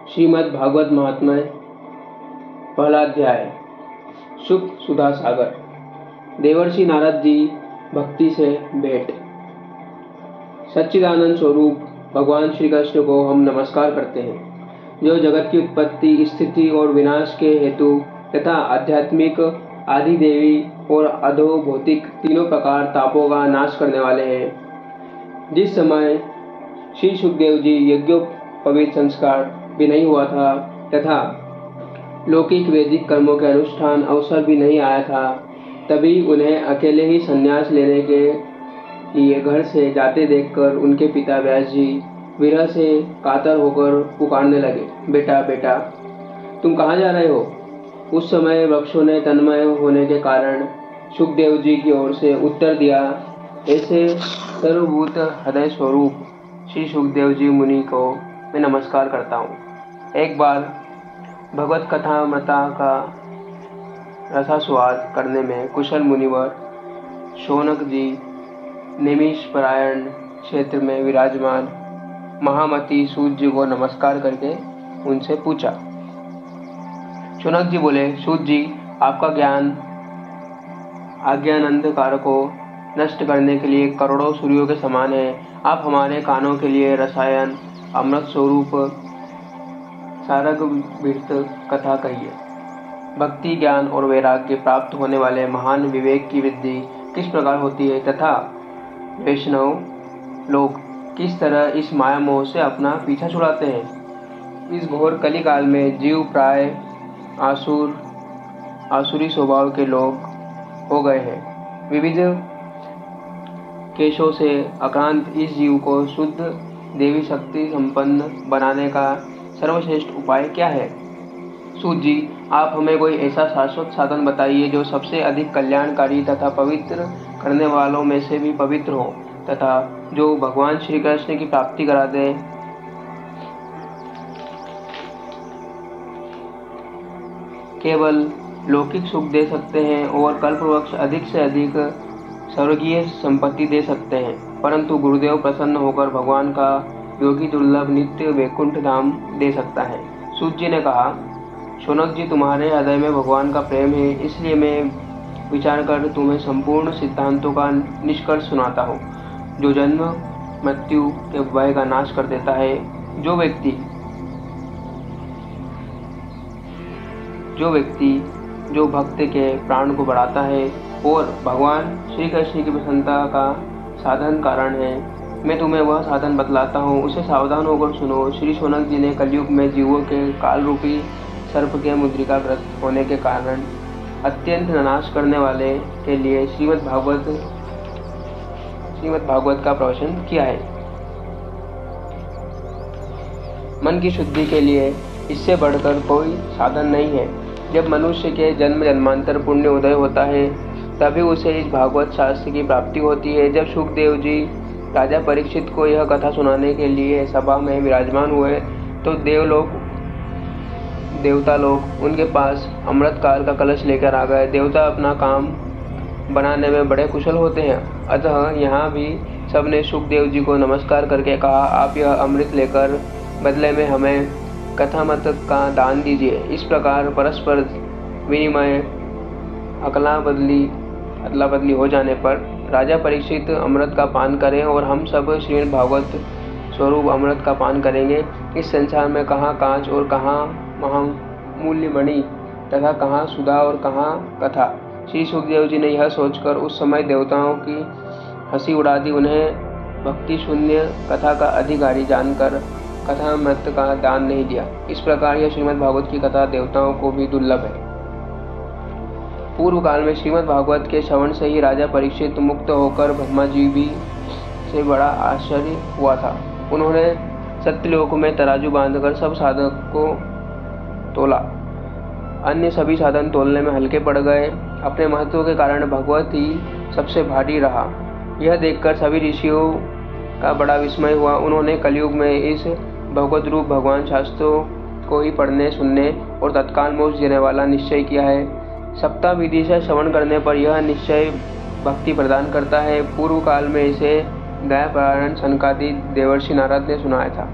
श्रीमद् भागवत महात्म्य पहला अध्याय। सुख सुधा सागर। देवर्षि नारद जी भक्ति से भेंट। सच्चिदानंद स्वरूप भगवान श्री कृष्ण को हम नमस्कार करते हैं, जो जगत की उत्पत्ति, स्थिति और विनाश के हेतु तथा आध्यात्मिक, आदि देवी और अधो भौतिक तीनों प्रकार तापों का नाश करने वाले हैं। जिस समय श्री सुखदेव जी यज्ञोपवीत संस्कार भी नहीं हुआ था तथा लौकिक वैदिक कर्मों के अनुष्ठान अवसर भी नहीं आया था, तभी उन्हें अकेले ही संन्यास लेने के लिए घर से जाते देखकर उनके पिता व्यास जी विरह से कातर होकर पुकारने लगे, बेटा बेटा तुम कहाँ जा रहे हो। उस समय वृक्षों ने तन्मय होने के कारण सुखदेव जी की ओर से उत्तर दिया, ऐसे सर्वभूत हृदय स्वरूप श्री सुखदेव जी मुनि को मैं नमस्कार करता हूँ। एक बार भगवत कथामृता का रसास्वाद करने में कुशल मुनिवर शौनक जी निमिषपरायण क्षेत्र में विराजमान महामती सूत जी को नमस्कार करके उनसे पूछा। शौनक जी बोले, सूत जी आपका ज्ञान अज्ञानांधकार को नष्ट करने के लिए करोड़ों सूर्यों के समान है। आप हमारे कानों के लिए रसायन अमृत स्वरूप सारग विरत कथा कहिए। भक्ति, ज्ञान और वैराग्य प्राप्त होने वाले महान विवेक की वृद्धि किस प्रकार होती है तथा वैष्णव लोग किस तरह इस माया मोह से अपना पीछा छुड़ाते हैं। इस घोर कली काल में जीव प्राय आसुरी स्वभाव के लोग हो गए हैं। विविध केशों से आक्रांत इस जीव को शुद्ध देवी शक्ति संपन्न बनाने का सर्वश्रेष्ठ उपाय क्या है। सूत जी आप हमें कोई ऐसा शाश्वत साधन बताइए जो सबसे अधिक कल्याणकारी तथा पवित्र करने वालों में से भी पवित्र हो तथा जो भगवान श्री कृष्ण की प्राप्ति करा दे। केवल लौकिक सुख दे सकते हैं और कल्पवृक्ष अधिक से अधिक स्वर्गीय संपत्ति दे सकते हैं, परंतु गुरुदेव प्रसन्न होकर भगवान का योगी दुर्लभ नित्य वैकुंठ धाम दे सकता है। सूत जी ने कहा, शौनक जी तुम्हारे हृदय में भगवान का प्रेम है, इसलिए मैं विचार कर तुम्हें संपूर्ण सिद्धांतों का निष्कर्ष सुनाता हूँ, जो जन्म मृत्यु के भय का नाश कर देता है। जो व्यक्ति जो भक्त के प्राण को बढ़ाता है और भगवान श्री कृष्ण की प्रसन्नता का साधन कारण है, मैं तुम्हें वह साधन बतलाता हूँ, उसे सावधान होकर सुनो। श्री शौनक जी ने कलयुग में जीवों के काल रूपी सर्प के मुद्रिकाग्रस्त होने के कारण अत्यंत नाश करने वाले के लिए श्रीमद् भागवत का प्रवचन किया है। मन की शुद्धि के लिए इससे बढ़कर कोई साधन नहीं है। जब मनुष्य के जन्म जन्मांतर पुण्य उदय होता है, तभी उसे इस भागवत शास्त्र की प्राप्ति होती है। जब सुखदेव जी राजा परीक्षित को यह कथा सुनाने के लिए सभा में विराजमान हुए, तो देवता लोग उनके पास अमृत काल का कलश लेकर आ गए। देवता अपना काम बनाने में बड़े कुशल होते हैं, अतः यहाँ भी सबने सुखदेव जी को नमस्कार करके कहा, आप यह अमृत लेकर बदले में हमें कथामृत का दान दीजिए। इस प्रकार परस्पर विनिमय अदला बदली हो जाने पर राजा परीक्षित अमृत का पान करें और हम सब श्रीमद् भागवत स्वरूप अमृत का पान करेंगे। इस संसार में कहाँ कांच और कहाँ महामूल्य मणि तथा कहाँ सुधा और कहाँ कथा। श्री सुखदेव जी ने यह सोचकर उस समय देवताओं की हंसी उड़ा दी। उन्हें भक्ति शून्य कथा का अधिकारी जानकर कथामृत का दान नहीं दिया। इस प्रकार यह श्रीमद् भागवत की कथा देवताओं को भी दुर्लभ है। पूर्व काल में श्रीमद् भागवत के श्रवण से ही राजा परीक्षित मुक्त होकर ब्रह्मा जी भी से बड़ा आश्चर्य हुआ था। उन्होंने सत्यलोक में तराजू बांधकर सब साधक को तोला। अन्य सभी साधन तोलने में हल्के पड़ गए। अपने महत्व के कारण भगवत ही सबसे भारी रहा। यह देखकर सभी ऋषियों का बड़ा विस्मय हुआ। उन्होंने कलयुग में इस भगवत रूप भगवान शास्त्रों को ही पढ़ने, सुनने और तत्काल मोक्ष देने वाला निश्चय किया है। सप्ताह विधि से श्रवण करने पर यह निश्चय भक्ति प्रदान करता है। पूर्व काल में इसे गया पारायण सनकादि देवर्षि नारद ने सुनाया था।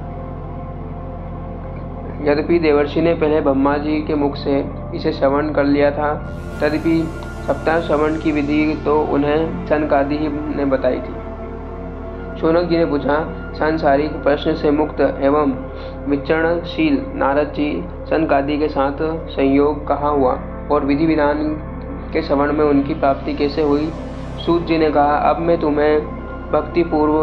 यद्यपि देवर्षि ने पहले ब्रह्मा जी के मुख से इसे श्रवण कर लिया था, तदपि सप्ताह श्रवण की विधि तो उन्हें सनकादि ही ने बताई थी। शौनक जी ने पूछा, सांसारिक प्रश्न से मुक्त एवं विचरणशील नारद जी सनकादि के साथ संयोग कहाँ हुआ और विधि विधान के श्रवण में उनकी प्राप्ति कैसे हुई? सूत जी ने कहा, अब मैं तुम्हें भक्तिपूर्व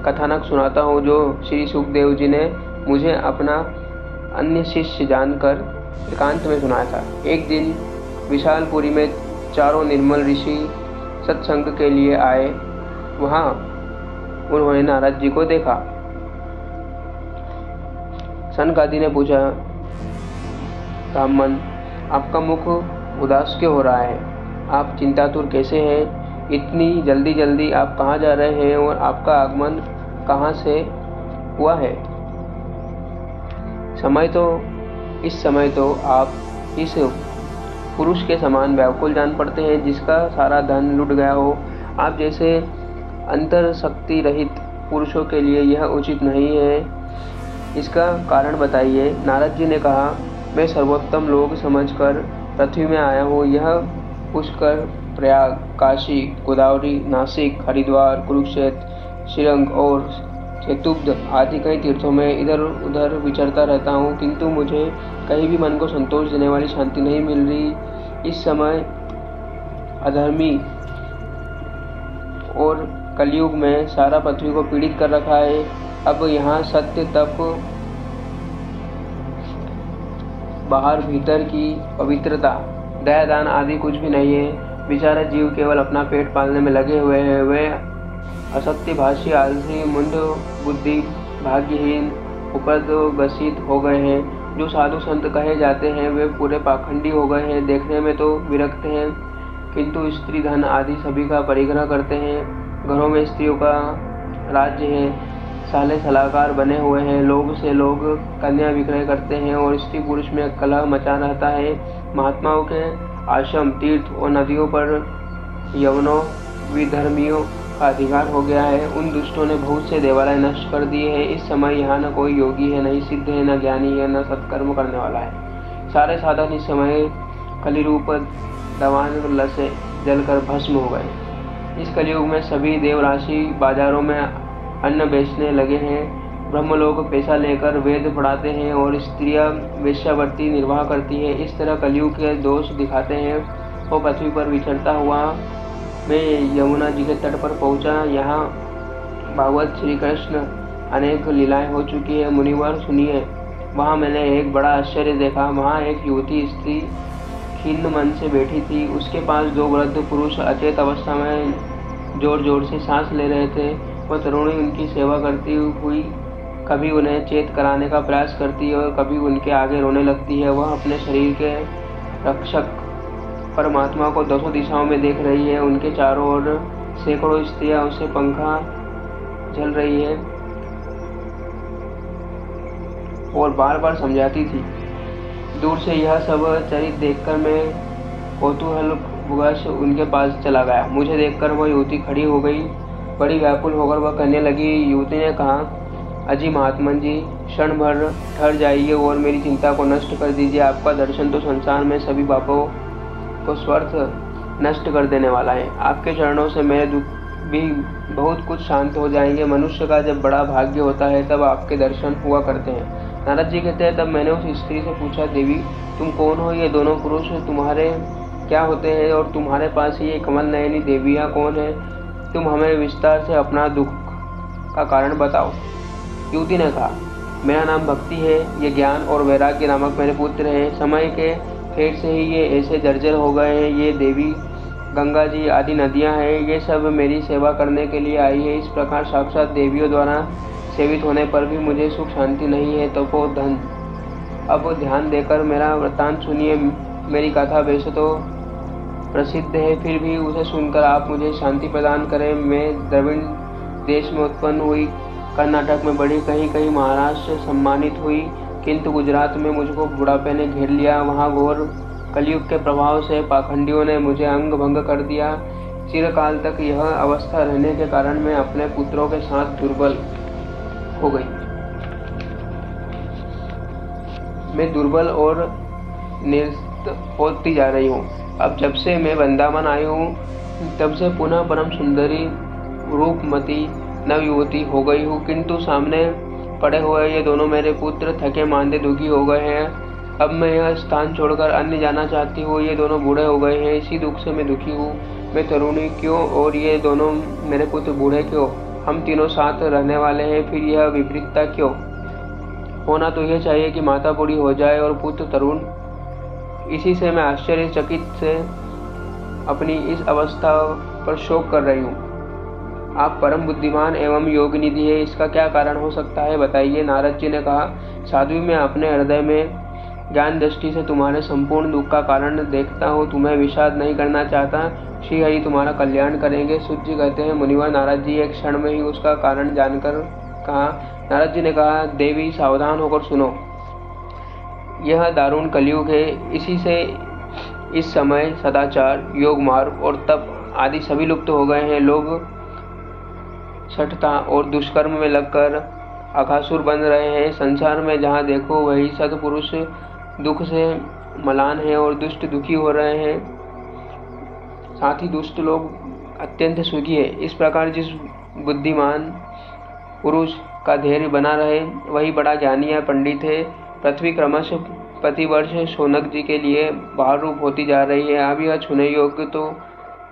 कथानक सुनाता हूँ जो श्री सुखदेव जी ने मुझे अपना अन्य शिष्य जानकर एकांत में सुनाया था। एक दिन विशालपुरी में चारों निर्मल ऋषि सत्संग के लिए आए। वहाँ उन्होंने नारद जी को देखा। सनकादि ने पूछा, ब्राह्मण, आपका मुख उदास क्यों हो रहा है? आप चिंतातुर कैसे हैं? इतनी जल्दी जल्दी आप कहाँ जा रहे हैं और आपका आगमन कहाँ से हुआ है? इस समय तो आप इस पुरुष के समान व्याकुल जान पड़ते हैं जिसका सारा धन लुट गया हो। आप जैसे अंतर शक्ति रहित पुरुषों के लिए यह उचित नहीं है, इसका कारण बताइए। नारद जी ने कहा, मैं सर्वोत्तम लोग समझकर पृथ्वी में आया हूँ। यह पुष्कर, प्रयाग, काशी, गोदावरी, नासिक, हरिद्वार, कुरुक्षेत्र, श्रीरंग और चेतुब्द आदि कई तीर्थों में इधर उधर विचरता रहता हूँ, किंतु मुझे कहीं भी मन को संतोष देने वाली शांति नहीं मिल रही। इस समय अधर्मी और कलयुग में सारा पृथ्वी को पीड़ित कर रखा है। अब यहाँ सत्य, तप, बाहर भीतर की पवित्रता, दया दान आदि कुछ भी नहीं है। बेचारे जीव केवल अपना पेट पालने में लगे हुए हैं। वे असत्यभाषी, आलसी, मुंड बुद्धि, भाग्यहीन, उपद्रवग्रसित हो गए हैं। जो साधु संत कहे जाते हैं वे पूरे पाखंडी हो गए हैं। देखने में तो विरक्त हैं, किंतु स्त्री धन आदि सभी का परिग्रह करते हैं। घरों में स्त्रियों का राज्य है। साले सलाहकार बने हुए हैं। लोग से लोग कन्या विक्रय करते हैं और स्त्री पुरुष में कलह मचा रहता है। महात्माओं के आश्रम, तीर्थ और नदियों पर यवनों विधर्मियों का अधिकार हो गया है। उन दुष्टों ने बहुत से देवालय नष्ट कर दिए हैं। इस समय यहाँ न कोई योगी है, न ही सिद्ध है, न ज्ञानी है, न सत्कर्म करने वाला है। सारे साधन इस समय कलिरूप दवान से जलकर भस्म हो गए। इस कलयुग में सभी देवराशि बाजारों में अन्न बेचने लगे हैं। ब्रह्म लोग पैसा लेकर वेद पढ़ाते हैं और स्त्रियां वेश्यावृत्ति निर्वाह करती है। इस तरह कलयुग के दोष दिखाते हैं। वो पृथ्वी पर विचरता हुआ मैं यमुना जी के तट पर पहुंचा। यहाँ भागवत श्री कृष्ण अनेक लीलाएं हो चुकी है। मुनिवर सुनिए। वहाँ मैंने एक बड़ा आश्चर्य देखा। वहाँ एक युवती स्त्री खिन्न मन से बैठी थी। उसके पास दो वृद्ध पुरुष अचेत अवस्था में जोर जोर से सांस ले रहे थे। वह तरुणी उनकी सेवा करती हुई कभी उन्हें चेत कराने का प्रयास करती है और कभी उनके आगे रोने लगती है। वह अपने शरीर के रक्षक परमात्मा को दसों दिशाओं में देख रही है। उनके चारों ओर सैकड़ों स्त्रियां उसे पंखा झल रही है और बार बार समझाती थी। दूर से यह सब चरित्र देखकर मैं कौतूहलवश उनके पास चला गया। मुझे देखकर वह युवती खड़ी हो गई। बड़ी व्याकुल होकर वह कहने लगी। युवती ने कहा, अजी महात्मन जी, क्षण भर ठहर जाइए और मेरी चिंता को नष्ट कर दीजिए। आपका दर्शन तो संसार में सभी पापों को स्वर्थ नष्ट कर देने वाला है। आपके चरणों से मेरे दुख भी बहुत कुछ शांत हो जाएंगे। मनुष्य का जब बड़ा भाग्य होता है तब आपके दर्शन हुआ करते हैं। नारद जी कहते हैं, तब मैंने उस स्त्री से पूछा, देवी तुम कौन हो? ये दोनों पुरुष तुम्हारे क्या होते हैं और तुम्हारे पास ये कमल नयनी देवियाँ कौन है? तुम हमें विस्तार से अपना दुख का कारण बताओ। युवती ने कहा, मेरा नाम भक्ति है। ये ज्ञान और वैराग्य नामक मेरे पुत्र हैं। समय के फेर से ही ये ऐसे जर्जर हो गए हैं। ये देवी गंगा जी आदि नदियां हैं। ये सब मेरी सेवा करने के लिए आई है। इस प्रकार साक्षात देवियों द्वारा सेवित होने पर भी मुझे सुख शांति नहीं है। तपो धन। अब ध्यान देकर मेरा वृत्तांत सुनिए। मेरी कथा वैसे तो प्रसिद्ध है, फिर भी उसे सुनकर आप मुझे शांति प्रदान करें। मैं द्रविड़ देश में उत्पन्न हुई, कर्नाटक में बढ़ी, कहीं कहीं महाराष्ट्र सम्मानित हुई, किंतु गुजरात में मुझको बुढ़ापे ने घेर लिया। वहाँ घोर कलयुग के प्रभाव से पाखंडियों ने मुझे अंग भंग कर दिया। चिरकाल तक यह अवस्था रहने के कारण मैं अपने पुत्रों के साथ दुर्बल हो गई। मैं दुर्बल और निरस्त होती जा रही हूँ। अब जब से मैं वृंदावन आई हूँ तब से पुनः परम सुंदरी रूपमती नवयुवती हो गई हूँ, किंतु सामने पड़े हुए ये दोनों मेरे पुत्र थके मांदे दुखी हो गए हैं। अब मैं यह स्थान छोड़कर अन्य जाना चाहती हूँ। ये दोनों बूढ़े हो गए हैं, इसी दुख से मैं दुखी हूँ। मैं तरुणी क्यों और ये दोनों मेरे पुत्र बूढ़े क्यों? हम तीनों साथ रहने वाले हैं, फिर यह विपरीतता क्यों? होना तो यह चाहिए कि माता बूढ़ी हो जाए और पुत्र तरुण। इसी से मैं आश्चर्यचकित से अपनी इस अवस्था पर शोक कर रही हूँ। आप परम बुद्धिमान एवं योग निधि है, इसका क्या कारण हो सकता है, बताइए। नारद जी ने कहा, साध्वी, मैं अपने हृदय में ज्ञान दृष्टि से तुम्हारे संपूर्ण दुख का कारण देखता हूँ। तुम्हें विषाद नहीं करना चाहता। श्री हरि तुम्हारा कल्याण करेंगे। सूत जी कहते हैं, मुनिवर नारद जी एक क्षण में ही उसका कारण जानकर कहा। नारद जी ने कहा, देवी सावधान होकर सुनो, यह दारुण कलयुग है। इसी से इस समय सदाचार, योग मार्ग और तप आदि सभी लुप्त हो गए हैं। लोग छठता और दुष्कर्म में लगकर अघासुर बन रहे हैं। संसार में जहाँ देखो वही सत्पुरुष दुख से मलान है और दुष्ट दुखी हो रहे हैं, साथ ही दुष्ट लोग अत्यंत सुखी है। इस प्रकार जिस बुद्धिमान पुरुष का धैर्य बना रहे वही बड़ा ज्ञानी या पंडित है। पृथ्वी क्रमशः प्रतिवर्ष शौनक जी के लिए बाहर रूप होती जा रही है। अब यह छूने योग्य तो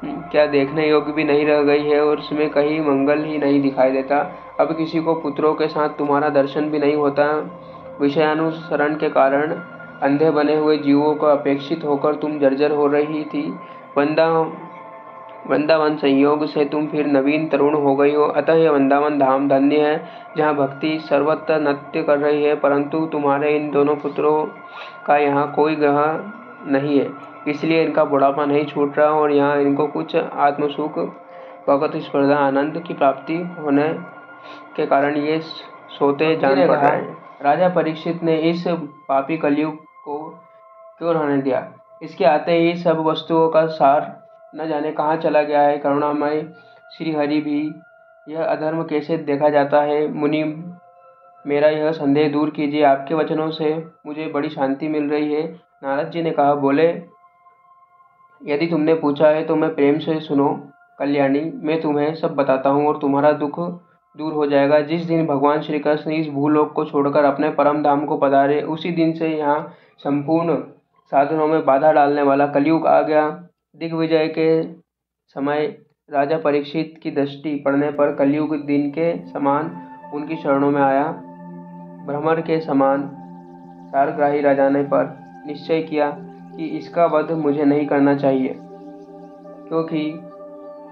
क्या देखने योग्य भी नहीं रह गई है और उसमें कहीं मंगल ही नहीं दिखाई देता। अब किसी को पुत्रों के साथ तुम्हारा दर्शन भी नहीं होता। विषयानुसरण के कारण अंधे बने हुए जीवों को अपेक्षित होकर तुम जर्जर हो रही थी। वृंदावन संयोग से तुम फिर नवीन तरुण हो गई हो। अतः यह वृंदावन धाम धन्य है, जहाँ भक्ति सर्वत्र नृत्य कर रही है। परंतु तुम्हारे इन दोनों पुत्रों का यहाँ कोई ग्रह नहीं है, इसलिए इनका बुढ़ापा नहीं छूट रहा और यहाँ इनको कुछ आत्मसुख, भगवत स्पर्धा, आनंद की प्राप्ति होने के कारण ये सोते जान पड़ रहे हैं। राजा परीक्षित ने इस पापी कलयुग को क्यों रहने दिया? इसके आते ही सब वस्तुओं का सार न जाने कहाँ चला गया है। करुणामय श्री हरि भी यह अधर्म कैसे देखा जाता है? मुनि, मेरा यह संदेह दूर कीजिए। आपके वचनों से मुझे बड़ी शांति मिल रही है। नारद जी ने कहा, बोले, यदि तुमने पूछा है तो मैं प्रेम से सुनो। कल्याणी, मैं तुम्हें सब बताता हूँ और तुम्हारा दुख दूर हो जाएगा। जिस दिन भगवान श्री कृष्ण इस भूलोक को छोड़कर अपने परम धाम को पधारे, उसी दिन से यहाँ संपूर्ण साधनों में बाधा डालने वाला कलयुग आ गया। दिग्विजय के समय राजा परीक्षित की दृष्टि पड़ने पर कलयुग दिन के समान उनकी शरणों में आया। भ्रमर के समान सारग्राही राजा ने पर निश्चय किया कि इसका वध मुझे नहीं करना चाहिए, क्योंकि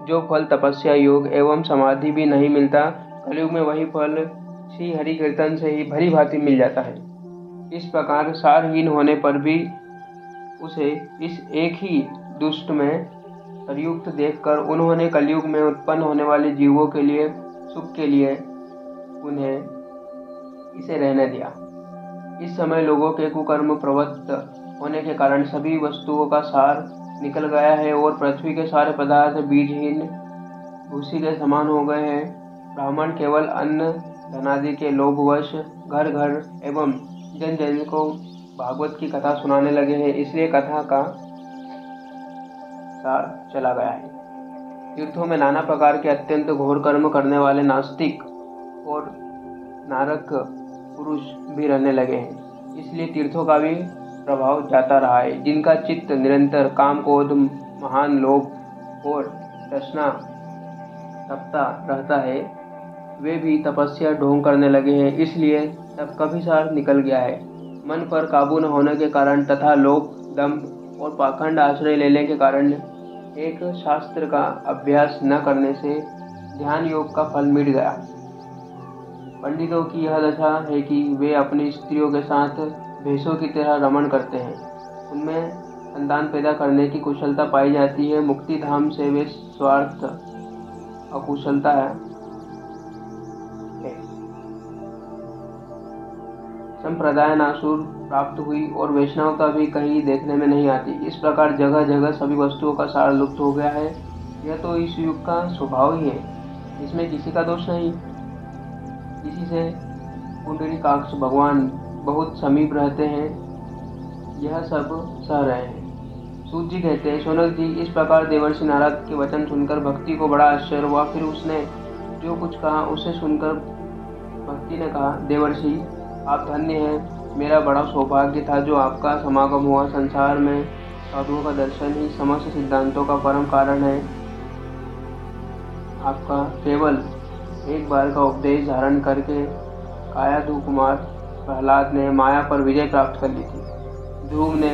जो फल तपस्या, योग एवं समाधि भी नहीं मिलता, कलयुग में वही फल श्री हरि कीर्तन से ही भली भांति मिल जाता है। इस प्रकार सारहीन होने पर भी उसे इस एक ही दुष्ट में संयुक्त देखकर उन्होंने कलयुग में उत्पन्न होने वाले जीवों के लिए सुख के लिए उन्हें इसे रहने दिया। इस समय लोगों के कुकर्म प्रवृत्त होने के कारण सभी वस्तुओं का सार निकल गया है और पृथ्वी के सारे पदार्थ बीजहीन भूसी के समान हो गए हैं। ब्राह्मण केवल अन्न धनादि के लोभवश घर घर एवं जन जन को भागवत की कथा सुनाने लगे हैं, इसलिए कथा का सार चला गया है। तीर्थों में नाना प्रकार के अत्यंत घोर कर्म करने वाले नास्तिक और नारक पुरुष भी रहने लगे हैं, इसलिए तीर्थों का भी प्रभाव जाता रहा है। जिनका चित्त निरंतर काम, क्रोध, महान लोभ और तृष्णा तपता रहता है, वे भी तपस्या ढोंग करने लगे हैं, इसलिए तब कभी सार निकल गया है। मन पर काबू न होने के कारण तथा लोभ, दंभ और पाखंड आश्रय लेने के कारण एक शास्त्र का अभ्यास न करने से ध्यान योग का फल मिट गया। पंडितों की यह दशा है कि वे अपनी स्त्रियों के साथ भैंसों की तरह रमण करते हैं। उनमें संतान पैदा करने की कुशलता पाई जाती है। मुक्ति धाम से वे स्वार्थ अकुशलता है। संप्रदाय नासुर प्राप्त हुई और वैष्णवता भी कहीं देखने में नहीं आती। इस प्रकार जगह जगह सभी वस्तुओं का सार लुप्त हो गया है। यह तो इस युग का स्वभाव ही है, इसमें किसी का दोष नहीं। इसी से पुंडरीकाक्ष भगवान बहुत समीप रहते हैं, यह सब सह रहे हैं। सूत जी कहते हैं, शौनक जी, इस प्रकार देवर्षि नारद के वचन सुनकर भक्ति को बड़ा आश्चर्य हुआ। फिर उसने जो कुछ कहा उसे सुनकर भक्ति ने कहा, देवर्षि आप धन्य हैं, मेरा बड़ा सौभाग्य था जो आपका समागम हुआ। संसार में साधुओं का दर्शन ही समस्त सिद्धांतों का परम कारण है। आपका केवल एक बार का उपदेश धारण करके कायाधु कुमार प्रहलाद ने माया पर विजय प्राप्त कर ली थी। ध्रुव ने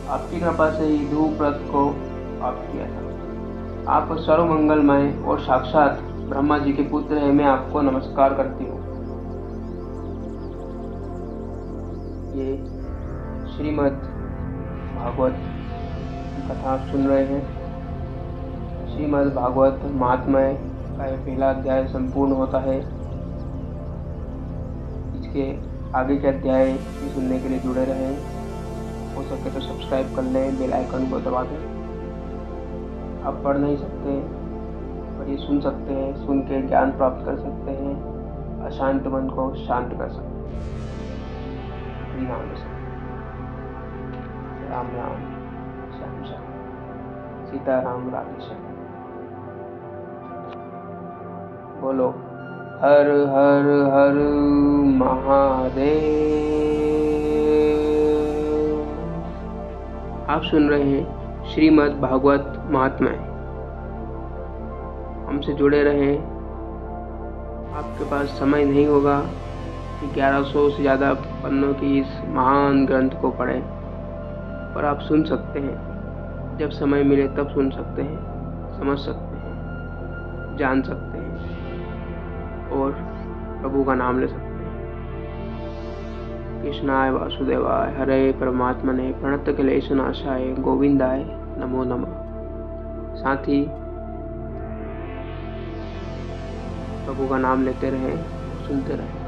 आपकी कृपा से ही ध्रुव व्रत को प्राप्त किया था। आप सर्वमंगलमय और साक्षात ब्रह्मा जी के पुत्र हैं। मैं आपको नमस्कार करती हूँ। ये श्रीमद् भागवत कथा आप सुन रहे हैं। श्रीमद् भागवत महात्म्य का यह पहला अध्याय संपूर्ण होता है। इसके आगे के अध्याय भी सुनने के लिए जुड़े रहें। हो सके तो सब्सक्राइब कर लें, बेल आइकन को दबा दें। आप पढ़ नहीं सकते पर ये सुन सकते हैं, सुन के ज्ञान प्राप्त कर सकते हैं, अशांत मन को शांत कर सकते हैं, नाम ले सकते हैं। राम राम, श्याम श्याम, सीताराम, राधे श्याम। बोलो हर हर हर महादेव। आप सुन रहे हैं श्रीमद् भागवत महात्म्य। हमसे जुड़े रहें। आपके पास समय नहीं होगा कि 1100 से ज़्यादा पन्नों की इस महान ग्रंथ को पढ़ें, पर आप सुन सकते हैं। जब समय मिले तब सुन सकते हैं, समझ सकते हैं, जान सकते हैं और प्रभु का नाम ले सकते हैं। कृष्णाय वासुदेवाय हरे परमात्मने प्रणत क्लेशनाशाय गोविंदाय नमो नमः। साथ ही प्रभु का नाम लेते रहें, सुनते रहें।